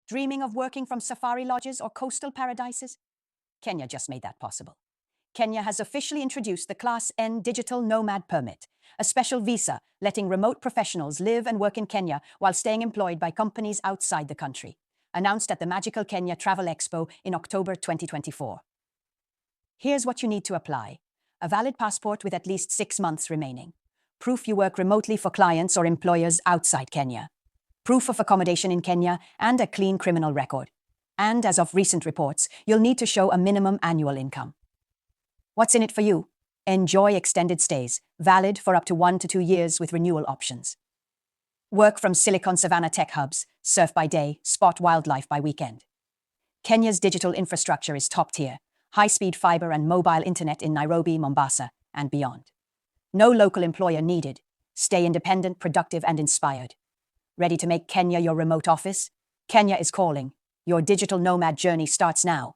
Dreaming of working from safari lodges or coastal paradises? Kenya just made that possible. Kenya has officially introduced the Class N Digital Nomad Permit, a special visa letting remote professionals live and work in Kenya while staying employed by companies outside the country, announced at the Magical Kenya Travel Expo in October 2024. Here's what you need to apply: a valid passport with at least 6 months remaining, proof you work remotely for clients or employers outside Kenya, proof of accommodation in Kenya, and a clean criminal record. And as of recent reports, you'll need to show a minimum annual income. What's in it for you? Enjoy extended stays, valid for up to 1 to 2 years with renewal options. Work from Silicon Savannah tech hubs, surf by day, spot wildlife by weekend. Kenya's digital infrastructure is top tier, high-speed fiber and mobile internet in Nairobi, Mombasa, and beyond. No local employer needed. Stay independent, productive, and inspired. Ready to make Kenya your remote office? Kenya is calling. Your digital nomad journey starts now.